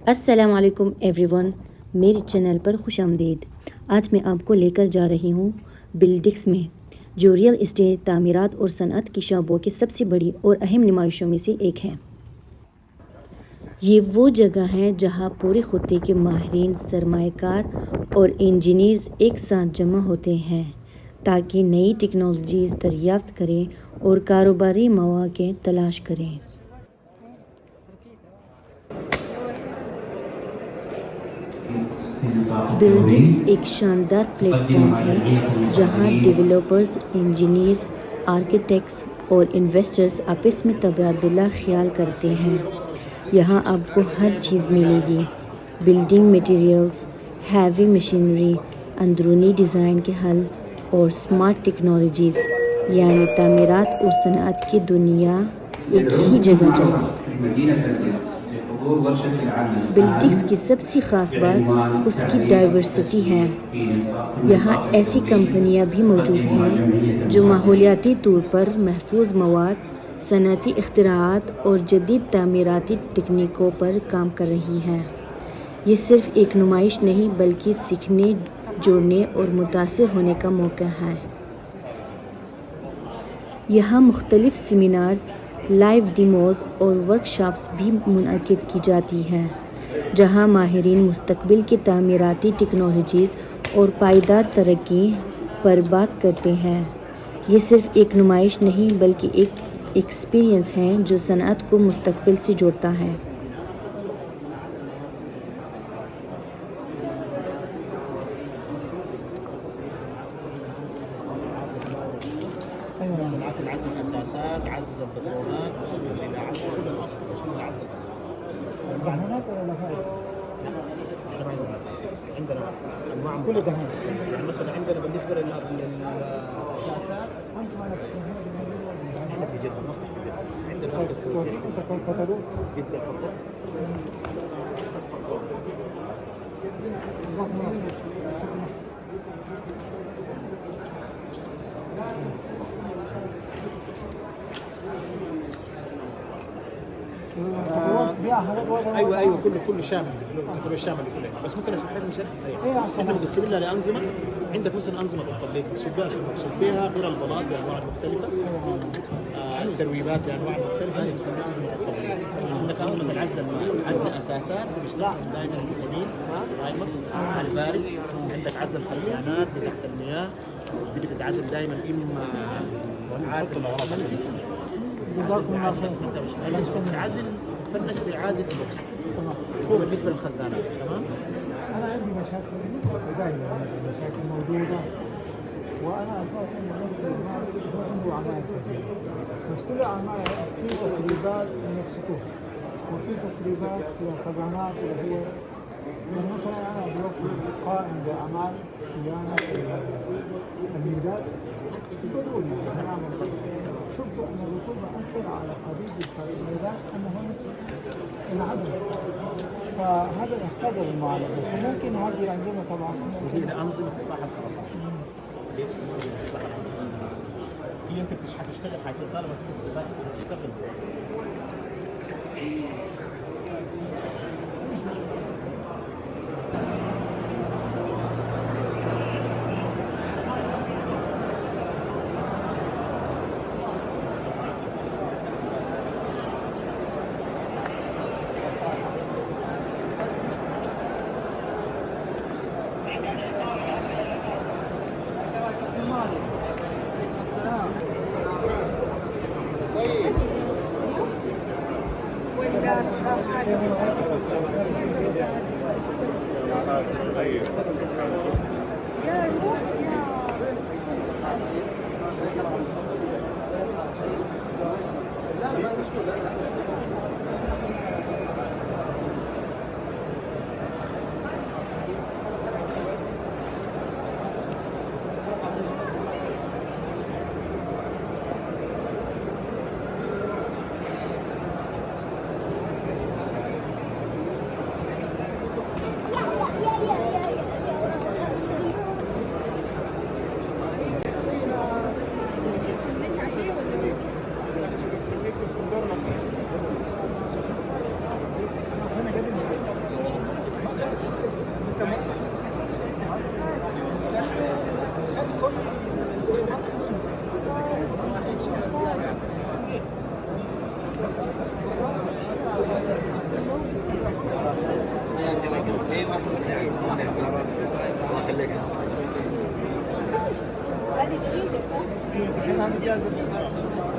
अस्सलाम वालेकुम एवरीवन, मेरे चैनल पर खुशामदीद। आज मैं आपको लेकर जा रही हूँ बिल्डिक्स में, जो रियल इस्टेट, तामीरात और सनअत की शोबों की सबसे बड़ी और अहम नुमाइशों में से एक है। ये वो जगह है जहाँ पूरे खत्े के माहिरीन, सरमाएकार और इंजीनियर्स एक साथ जमा होते हैं ताकि नई टेक्नोलॉजीज़ दरियाफ्त करें और कारोबारी मौक़े तलाश करें। बिल्डिक्स एक शानदार प्लेटफॉर्म है जहां डेवलपर्स, इंजीनियर्स, आर्किटेक्ट्स और इन्वेस्टर्स आपस में तबादला ख्याल करते हैं। यहां आपको हर चीज़ मिलेगी: बिल्डिंग मटेरियल्स, हैवी मशीनरी, अंदरूनी डिज़ाइन के हल और स्मार्ट टेक्नोलॉजीज़, यानी तामीरात और सनअत की दुनिया एक ही जगह जमा। बिल्डिक्स की सबसे ख़ास बात उसकी डाइवर्सिटी है। यहाँ ऐसी कंपनियाँ भी मौजूद हैं जो माहौलियाती तौर पर महफूज मवाद, सनअती इख्तिराआत और जदीद तामीराती तकनीकों पर काम कर रही हैं। ये सिर्फ़ एक नुमाइश नहीं बल्कि सीखने, जोड़ने और मुतासिर होने का मौका है। यहाँ मुख्तलिफ़ सेमिनार्स, लाइव डेमोज़ और वर्कशॉप्स भी मुनअक़िद की जाती हैं, जहाँ माहिरीन मुस्तक़बिल की तामीराती टेक्नोलॉजीज़ और पायदार तरक्की पर बात करते हैं। ये सिर्फ़ एक नुमाइश नहीं बल्कि एक एक्सपीरियंस है जो सनअत को मुस्तक़बिल से जोड़ता है। عزل الاساسات، عزل البطولات، وصول الاذاعات، كل الاسطح وصول عزل الاسعار. دهانات ولا لفائف؟ احنا ما عندنا عندنا انواع كل مختلفه. دهان. يعني مثلا عندنا بالنسبه للاساسات انتم انا احنا في جده، مصنع في جده، بس عندنا مركز توزيع توكيل كتالوج. جده. تفضل. جزاكم الله خير. ايوه كله شامل، كله شامل كله، بس ممكن اشرح لك شرح سريع. احنا مقسمين لها لانظمه. عندك مثلا انظمه التبليط مقصود بها غير البلاط بانواع مختلفه، الترويبات بانواع مختلفه، هذه بنسميها انظمه التبليط. عندك انظمه العزل، عزل اساسات بيشتغل دائما الجميل دائما على البارد. عندك عزل خزانات تحت المياه، بدك تتعزل دائما اما عازل جزاكم الله خير. عازل تتفنش بعازل بوكس. هو بالنسبه للخزانات تمام. انا عندي مشاكل دائما، مشاكل موجوده، وانا اساسا ممثل ما عنده اعمال كثيره، بس كل اعمال في تسريبات من السطوح وفي تسريبات للخزانات اللي هي يعني مثلا انا دلوقتي قائم باعمال صيانه الميلاد. يقولوا لي نعمل شفت ان الرطوبه اثر على حديد الميلاد انه العدم، فهذا يحتاج للمعالجه. فممكن هذه الانظمه طبعا وهي انظمه اصلاح الخرسانه. اصلاح الخرسانه هي انت حتشتغل طالما في تسريبات حتشتغل.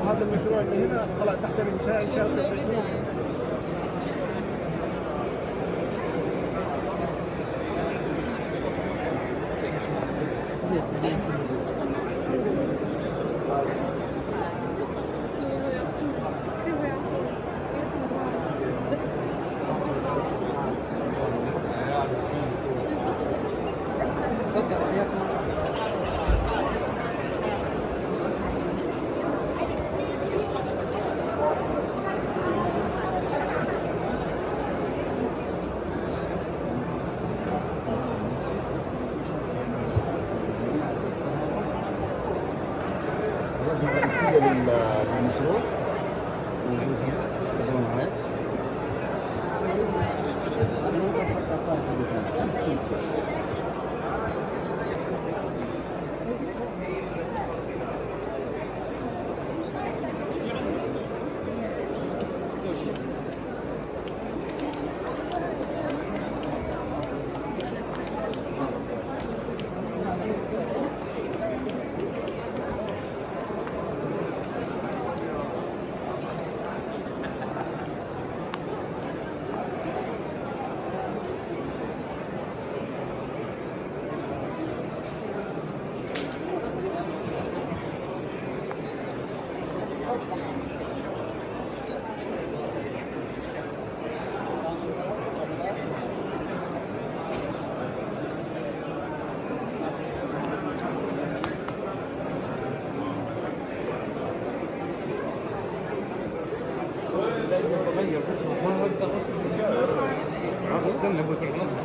وهذا المشروع اللي هنا خلاص تحت الانشاء ان شاء الله 26. الرئيسية للمشروع موجود هنا تقدروا معايا. استنى بكره نص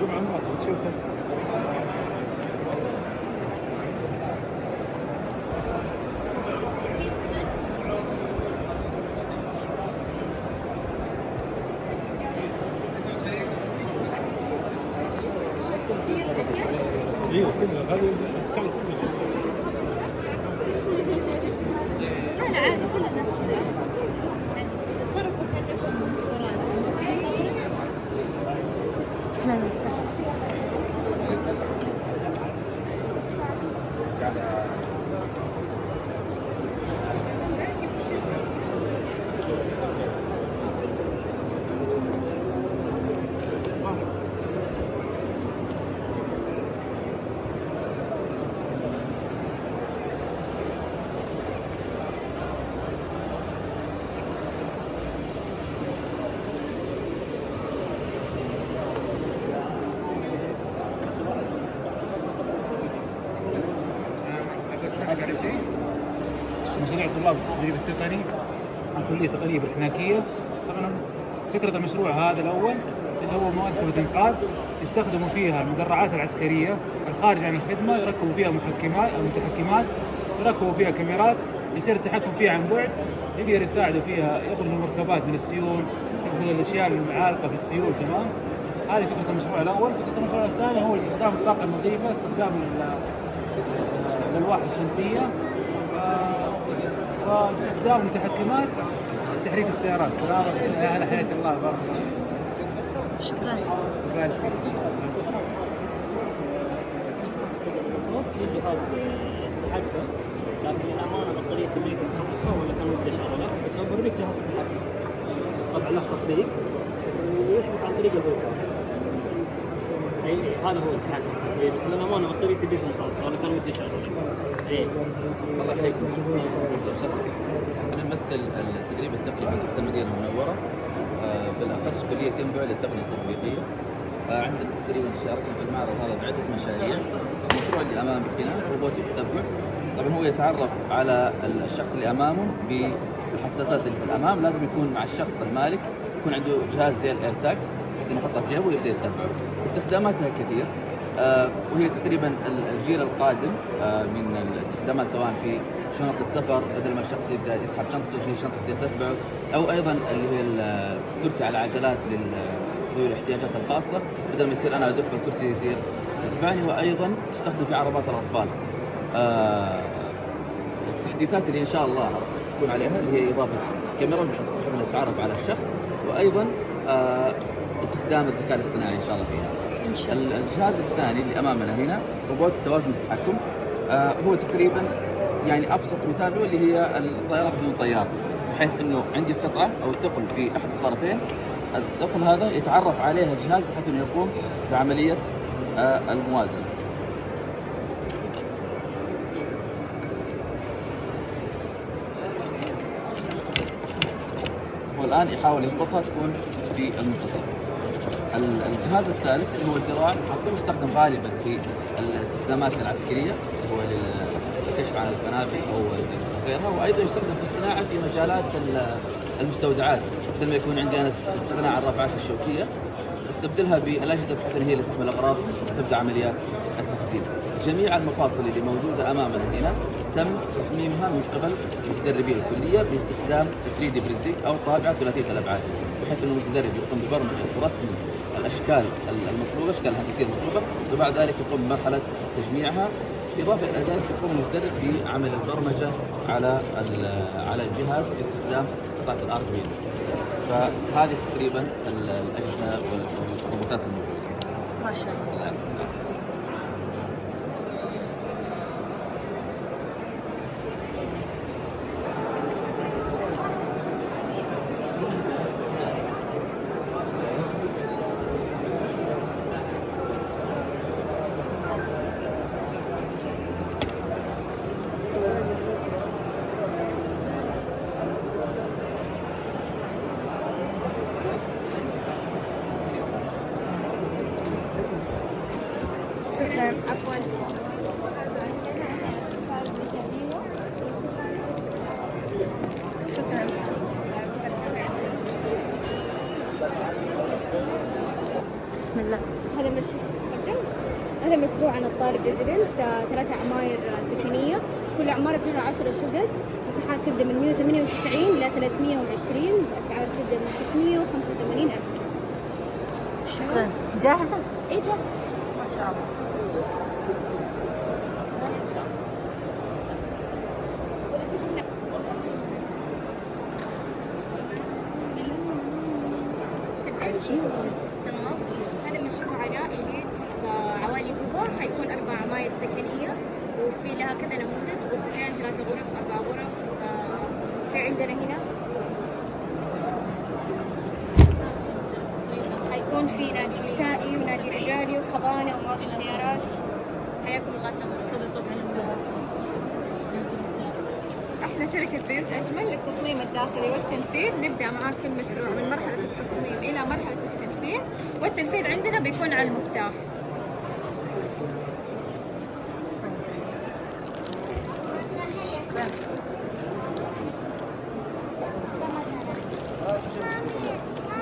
جمعة مرات تشوف تسأل. ايوه كله هذا الاسكان كله لا عادي كل الناس كذا تصرفوا كأنكم مشترين اهلا وسهلا التقني من كلية التقنية بالكناكية. طبعا فكرة المشروع هذا الأول اللي هو مؤدبة إنقاذ يستخدموا فيها المدرعات العسكرية الخارج عن الخدمة، يركبوا فيها متحكمات، يركبوا فيها كاميرات، يصير التحكم فيها عن بعد، يقدر يساعدوا فيها يخرجوا المركبات من السيول، يخرجوا الأشياء المعالقة في السيول. تمام. هذه فكرة المشروع الأول. فكرة المشروع الثاني هو استخدام الطاقة النظيفة، استخدام الألواح الشمسية، واستخدام المتحكمات لتحريك السيارات. سلام يا هلا، حياك الله، بارك الله. شكرا. يبارك فيك. في جهاز تحكم، لكن الامانه بطاريه الليث مخلصه ولا كان ودي اشغله، بس بوريك جهاز التحكم. طبعا له تطبيق ويشبك عن طريق البلوتوث. اي هذا هو التحكم. بس للامانه بطاريه الليث مخلصه ولا كان ودي اشغله. الله يحييكم. أنا أمثل التدريب التقني في المدينة المنورة، بالأخص كلية ينبع للتقنية التطبيقية. عندنا تقريبا شاركنا في المعرض هذا بعدة مشاريع. المشروع اللي أمامك هنا روبوت التتبع، طبعا هو يتعرف على الشخص اللي أمامه بالحساسات اللي في الأمام. لازم يكون مع الشخص المالك يكون عنده جهاز زي الإيرتاج بحيث إنه يحطه في جيبه ويبدأ يتبع. استخداماتها كثير، وهي تقريبا الجيل القادم من الاستخدامات، سواء في شنط السفر بدل ما الشخص يبدا يسحب شنطته ويشيل شنطه تصير تتبعه، او ايضا اللي هي الكرسي على عجلات لذوي الاحتياجات الخاصه، بدل ما يصير انا ادف الكرسي يصير يتبعني. وايضا تستخدم في عربات الاطفال. التحديثات اللي ان شاء الله راح تكون عليها اللي هي اضافه كاميرا بحيث انها تتعرف على الشخص، وايضا استخدام الذكاء الاصطناعي ان شاء الله فيها. الجهاز الثاني اللي امامنا هنا روبوت توازن التحكم. هو تقريبا يعني ابسط مثال له اللي هي الطياره بدون طيار، بحيث انه عندي قطعه او ثقل في احد الطرفين، الثقل هذا يتعرف عليه الجهاز بحيث انه يقوم بعمليه الموازنه. والان يحاول يضبطها تكون في المنتصف. الجهاز الثالث اللي هو الذراع، حتكون يستخدم غالبا في الاستخدامات العسكريه، هو للكشف عن القنابل او غيرها، وايضا يستخدم في الصناعه في مجالات المستودعات. بدل ما يكون عندي انا استغناء عن الرافعات الشوكيه، استبدلها بالاجهزه بحيث ان هي اللي تحمل الاغراض وتبدا عمليات التخزين. جميع المفاصل اللي موجوده امامنا هنا تم تصميمها من قبل متدربي الكليه باستخدام 3D برينتينج او طابعه ثلاثيه الابعاد، بحيث انه المتدرب يقوم ببرمجه ورسم الاشكال المطلوبه، الاشكال الهندسيه المطلوبه، وبعد ذلك يقوم بمرحله تجميعها، اضافه الى ذلك يقوم المتدرب بعمل البرمجه على الجهاز باستخدام قطعه الاردوينو. فهذه تقريبا الاجهزه والروبوتات الموجوده. ما شاء الله. شكرا. عفوا. شكرا. بسم الله. هذا مشروع عن الطالب ريزيدنس، 3 عماير سكنية، كل عمارة فيها 10 شقق، مساحات تبدأ من 198 إلى 320، أسعار تبدأ من 685 ألف. شكرا. جاهزة؟ إيه جاهزة. ما شاء الله. تمام. هذا مشروع عائلي في عوالي قبة، حيكون 4 عماير سكنية، وفي لها كذا نموذج، غرفتين 3 غرف 4 غرف. في عندنا هنا حيكون في نادي نسائي ونادي رجالي وحضانة ومواقف سيارات. حياكم الله. احنا شركة بيوت أجمل للتصميم الداخلي والتنفيذ. نبدأ معاك المشروع من مرحلة التصميم إلى مرحلة التنفيذ، والتنفيذ عندنا بيكون على المفتاح.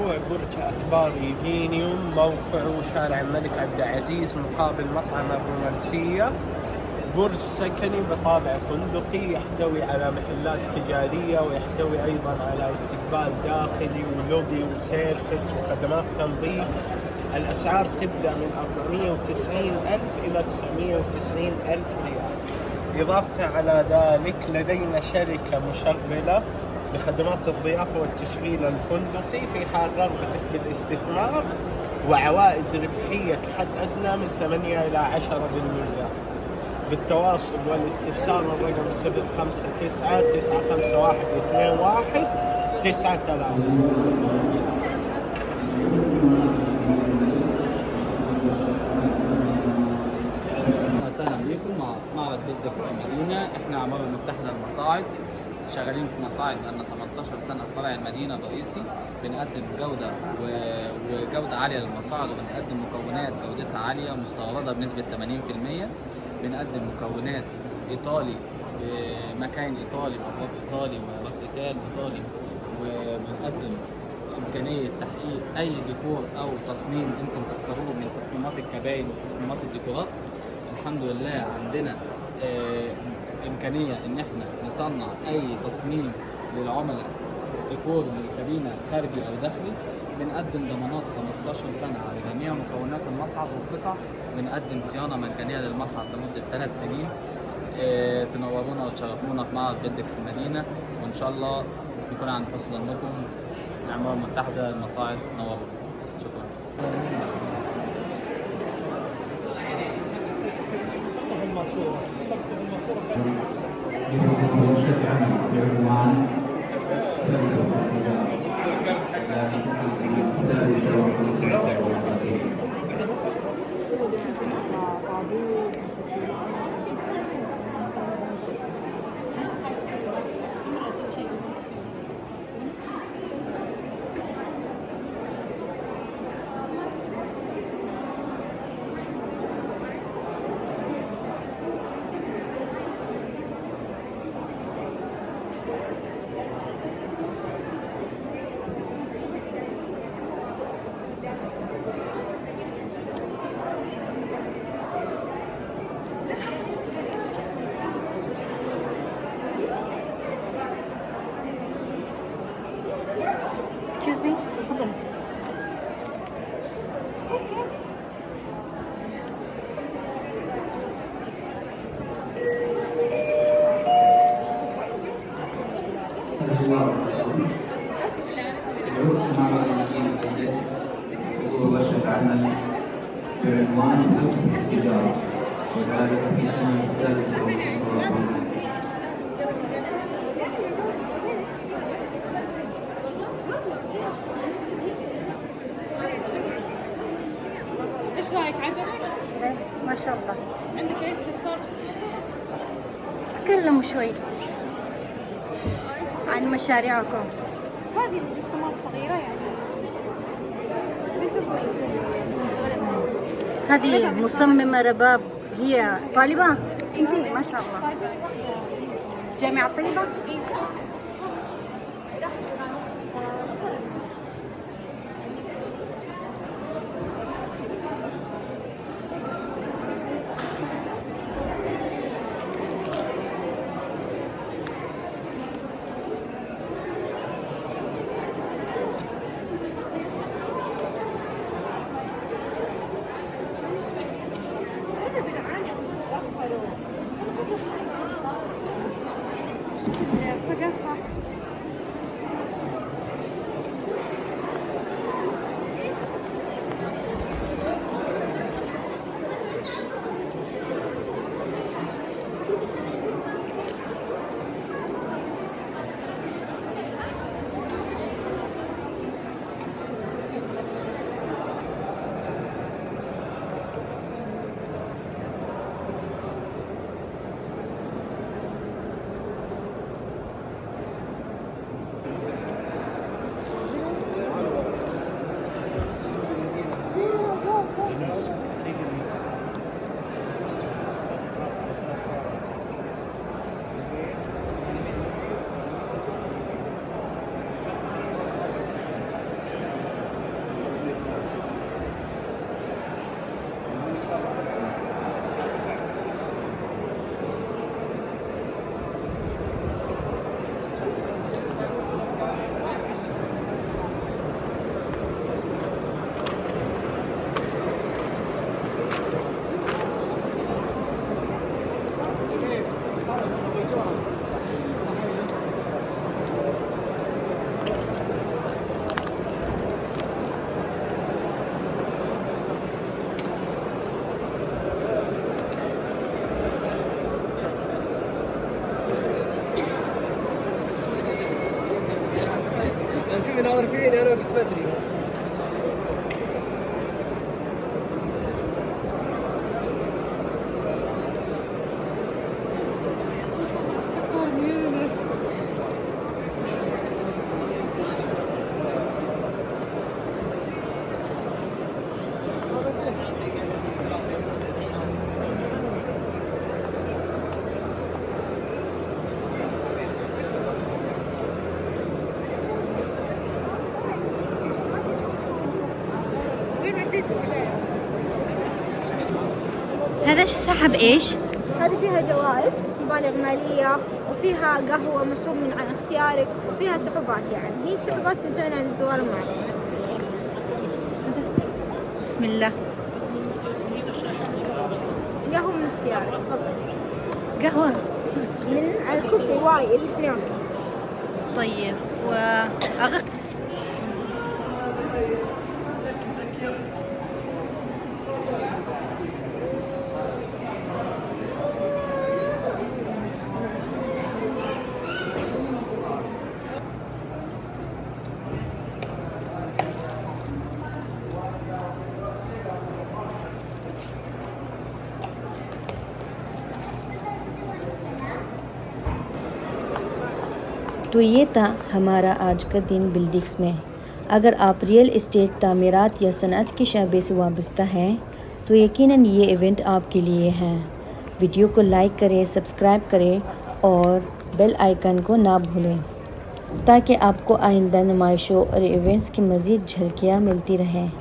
هو برج أتبار يفينيوم، موقعه شارع الملك عبد العزيز مقابل مطعم الرومانسية. برج سكني بطابع فندقي، يحتوي على محلات تجارية ويحتوي أيضا على استقبال داخلي ولوبي وسيرفس وخدمات تنظيف. الأسعار تبدأ من 490,000 إلى 990,000 ريال. إضافة على ذلك لدينا شركة مشغلة لخدمات الضيافة والتشغيل الفندقي في حال رغبتك بالاستثمار، وعوائد ربحية كحد أدنى من 8 إلى 10%. بالتواصل والاستفسار الرقم 059-951-21-93. اهلا بيكم مع معرض بيلدكس مدينه. احنا عمارة متحدة المصاعد، شغالين في مصاعد بقالنا 18 سنه في فرع المدينه الرئيسي. بنقدم جوده وجوده عاليه للمصاعد، وبنقدم مكونات جودتها عاليه مستورده بنسبه 80%. بنقدم مكونات ايطالي، مكاين ايطالي، ابواب ايطالي، ويارات ايطالي، وبنقدم امكانيه تحقيق اي ديكور او تصميم انتم تختاروه من تصميمات الكباين وتصميمات الديكورات. الحمد لله عندنا امكانيه ان احنا نصنع اي تصميم للعملاء، ديكور للكابينه خارجي او داخلي. بنقدم ضمانات 15 سنه على جميع مكونات المصعد والقطع. بنقدم صيانه مجانيه للمصعد لمده 3 سنين. تنورونا وتشرفونا في معرض بيلدكس المدينه، وان شاء الله نكون عند حسن ظنكم. العمارة المتحدة المصاعد، نورونا. شكرا. Excuse me. تفضل. بعنوان حسن التجارة، وذلك في الثاني السادس والخمسة. ايش رايك، عجبك؟ ايه ما شاء الله. عندك اي استفسار بخصوصه؟ تكلموا شوي عن مشاريعكم. هذه مجسمات صغيره يعني من تصميم. هذه مصممة رباب، هي طالبة؟ انت ما شاء الله. جامعة طيبة؟ بقى شوف ينور فيني انا وقت بدري. هذا سحب ايش؟ هذه فيها جوائز مبالغ مالية، وفيها قهوة مشروب من عن اختيارك، وفيها سحوبات. يعني هي سحوبات مسوينها للزوار المعلم. بسم الله. قهوة من اختيارك، تفضل. قهوة من الكوفي واي اللي هناك. طيب तो ये था हमारा आज का दिन बिल्डिंग्स में। अगर आप रियल इस्टेट, तामीरात या सनअत के शअबे से वाबस्ता हैं तो यकीनन ये इवेंट आपके लिए है। वीडियो को लाइक करें, सब्सक्राइब करें और बेल आइकन को ना भूलें ताकि आपको आइंदा नुमाइशों और इवेंट्स की मज़ीद झलकियाँ मिलती रहें।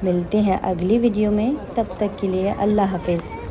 मिलते हैं अगली वीडियो में, तब तक के लिए अल्लाह हाफ़िज़।